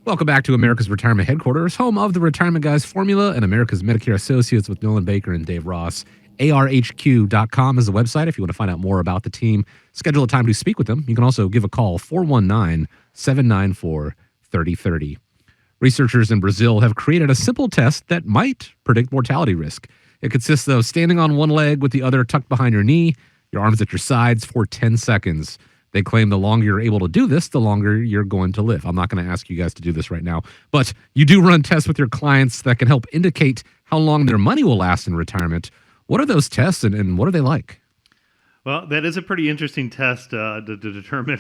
Welcome back to America's Retirement Headquarters, home of the Retirement Guys Formula and America's Medicare Associates with Nolan Baker and Dave Ross. ARHQ.com is the website if you want to find out more about the team. Schedule a time to speak with them. You can also give a call, 419-794-3030. Researchers in Brazil have created a simple test that might predict mortality risk. It consists of standing on one leg with the other tucked behind your knee, your arms at your sides for 10 seconds. They claim the longer you're able to do this, the longer you're going to live. I'm not going to ask you guys to do this right now, but you do run tests with your clients that can help indicate how long their money will last in retirement. What are those tests and what are they like? Well, that is a pretty interesting test to determine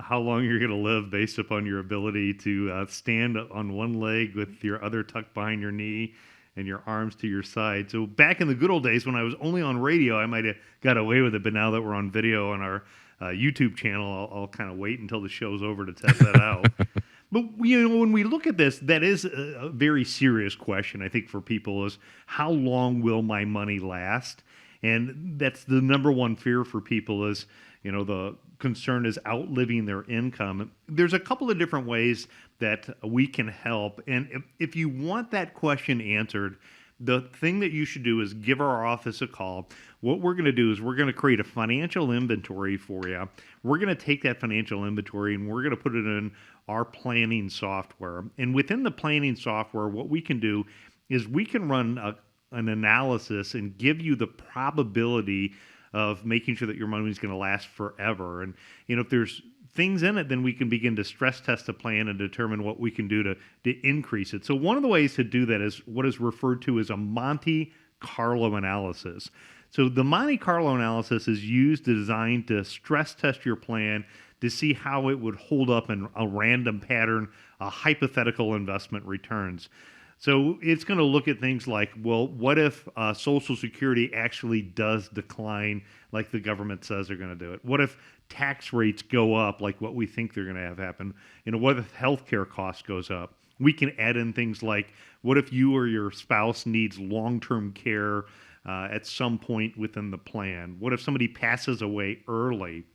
how long you're going to live based upon your ability to stand on one leg with your other tucked behind your knee and your arms to your side. So back in the good old days when I was only on radio, I might have got away with it, but now that we're on video on our YouTube channel, I'll kind of wait until the show's over to test that out. But when we look at this, that is a very serious question, I think, for people is how long will my money last? And that's the number one fear for people is, the concern is outliving their income. There's a couple of different ways that we can help. And if you want that question answered, the thing that you should do is give our office a call. What we're going to do is we're going to create a financial inventory for you. We're going to take that financial inventory and we're going to put it in our planning software. And within the planning software, what we can do is we can run an analysis and give you the probability of making sure that your money is going to last forever. And if there's things in it, then we can begin to stress test the plan and determine what we can do to increase it. So one of the ways to do that is what is referred to as a Monte Carlo analysis. So the Monte Carlo analysis is designed to stress test your plan to see how it would hold up in a random pattern, a hypothetical investment returns. So it's going to look at things like, well, what if Social Security actually does decline like the government says they're going to do it? What if tax rates go up like what we think they're going to have happen? What if healthcare costs goes up? We can add in things like, what if you or your spouse needs long-term care at some point within the plan? What if somebody passes away early?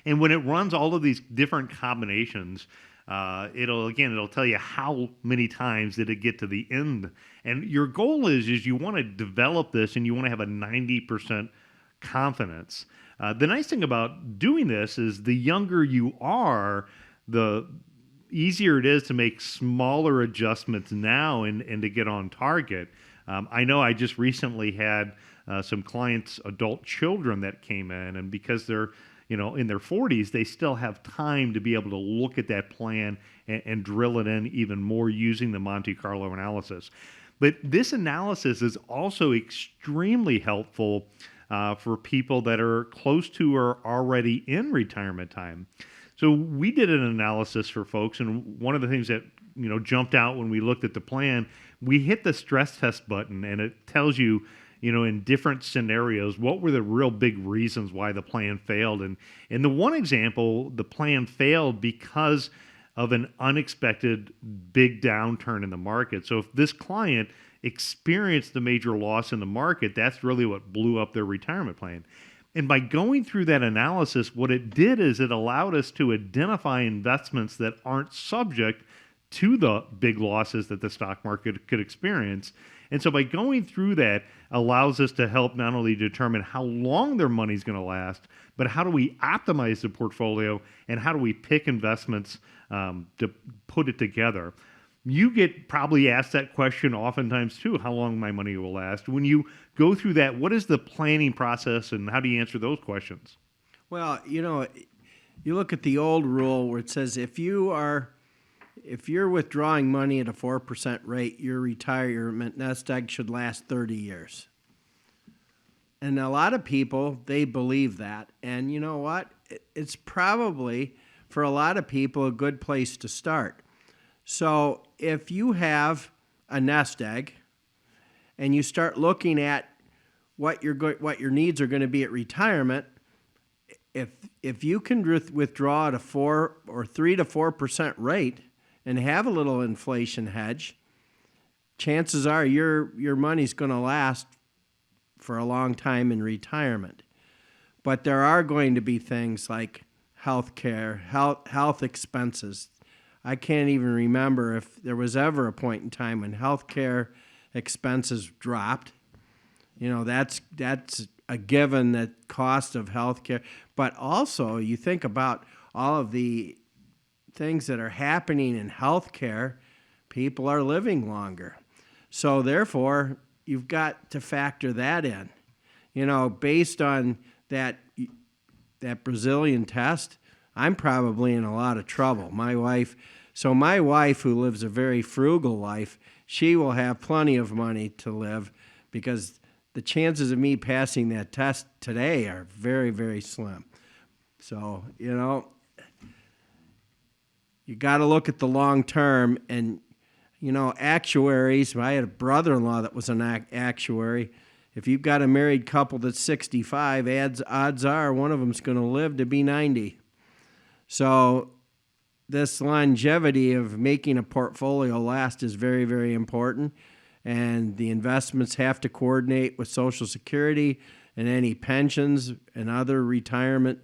And when it runs all of these different combinations, it'll tell you how many times did it get to the end. And your goal is you want to develop this and you want to have a 90% confidence. The nice thing about doing this is the younger you are, the easier it is to make smaller adjustments now and to get on target. I know I just recently had some clients, adult children that came in, and because they're in their 40s, they still have time to be able to look at that plan and drill it in even more using the Monte Carlo analysis. But this analysis is also extremely helpful for people that are close to or already in retirement time. So we did an analysis for folks, and one of the things that jumped out when we looked at the plan, we hit the stress test button, and it tells you, in different scenarios, what were the real big reasons why the plan failed. And in the one example, the plan failed because of an unexpected big downturn in the market. So if this client experienced a major loss in the market, that's really what blew up their retirement plan. And by going through that analysis, what it did is it allowed us to identify investments that aren't subject to the big losses that the stock market could experience. And so by going through that allows us to help not only determine how long their money's going to last, but how do we optimize the portfolio and how do we pick investments to put it together. You get probably asked that question oftentimes too, how long my money will last. When you go through that, what is the planning process and how do you answer those questions? Well, you look at the old rule where it says if you're withdrawing money at a 4% rate, your retirement nest egg should last 30 years. And a lot of people, they believe that. And you know what? It's probably, for a lot of people, a good place to start. So if you have a nest egg and you start looking at what your needs are going to be at retirement, if you can withdraw at a 3 to 4% rate and have a little inflation hedge, chances are your money's going to last for a long time in retirement. But there are going to be things like health care, health expenses. I can't even remember if there was ever a point in time when healthcare expenses dropped. You know, that's a given, that cost of healthcare. But also, you think about all of the things that are happening in healthcare, people are living longer. So therefore, you've got to factor that in. You know, based on that Brazilian test, I'm probably in a lot of trouble. My wife, who lives a very frugal life, she will have plenty of money to live, because the chances of me passing that test today are very, very slim. So, you know, you got to look at the long term. And, you know, actuaries, I had a brother-in-law that was an actuary. If you've got a married couple that's 65, odds are one of them's going to live to be 90. So this longevity of making a portfolio last is very, very important. And the investments have to coordinate with Social Security and any pensions and other retirement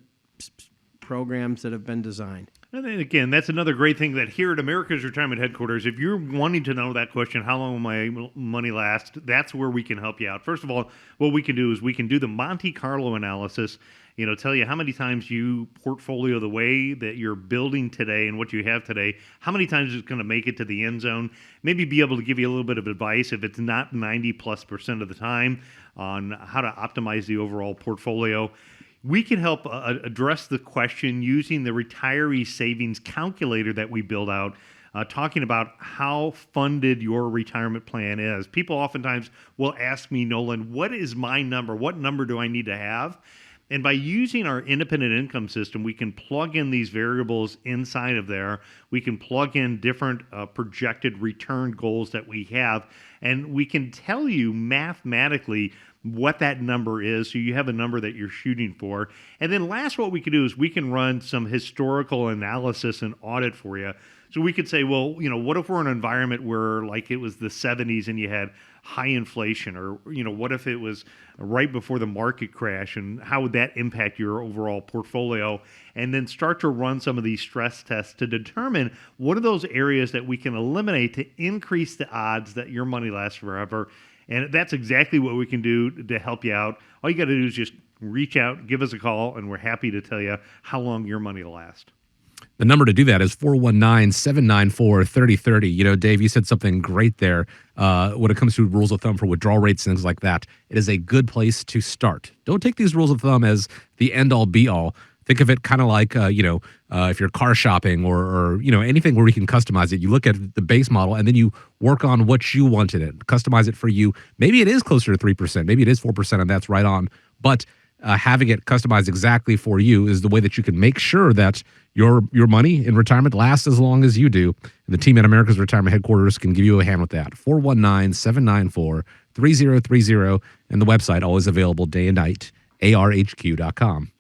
programs that have been designed. And then again, that's another great thing, that here at America's Retirement Headquarters, if you're wanting to know that question, how long will my money last, that's where we can help you out. First of all, what we can do is we can do the Monte Carlo analysis, you know, tell you how many times you portfolio the way that you're building today and what you have today, how many times it's going to make it to the end zone, maybe be able to give you a little bit of advice if it's not 90+% of the time on how to optimize the overall portfolio. We can help address the question using the retiree savings calculator that we build out, talking about how funded your retirement plan is. People oftentimes will ask me, Nolan, what is my number? What number do I need to have? And by using our independent income system, we can plug in these variables inside of there. We can plug in different projected return goals that we have, and we can tell you mathematically what that number is, so you have a number that you're shooting for. And then last, what we can do is we can run some historical analysis and audit for you. So we could say, well, you know, what if we're in an environment where, like, it was the 70s and you had high inflation, or, you know, what if it was right before the market crash, and how would that impact your overall portfolio? And then start to run some of these stress tests to determine what are those areas that we can eliminate to increase the odds that your money lasts forever. And that's exactly what we can do to help you out. All you got to do is just reach out, give us a call, and we're happy to tell you how long your money will last. The number to do that is 419-794-3030. You know, Dave, you said something great there when it comes to rules of thumb for withdrawal rates and things like that. It is a good place to start. Don't take these rules of thumb as the end-all, be-all. Think of it kind of like, if you're car shopping or anything where we can customize it. You look at the base model and then you work on what you want in it, customize it for you. Maybe it is closer to 3%, maybe it is 4%, and that's right on. But having it customized exactly for you is the way that you can make sure that your money in retirement lasts as long as you do. And the team at America's Retirement Headquarters can give you a hand with that. 419-794-3030, and the website always available day and night, arhq.com.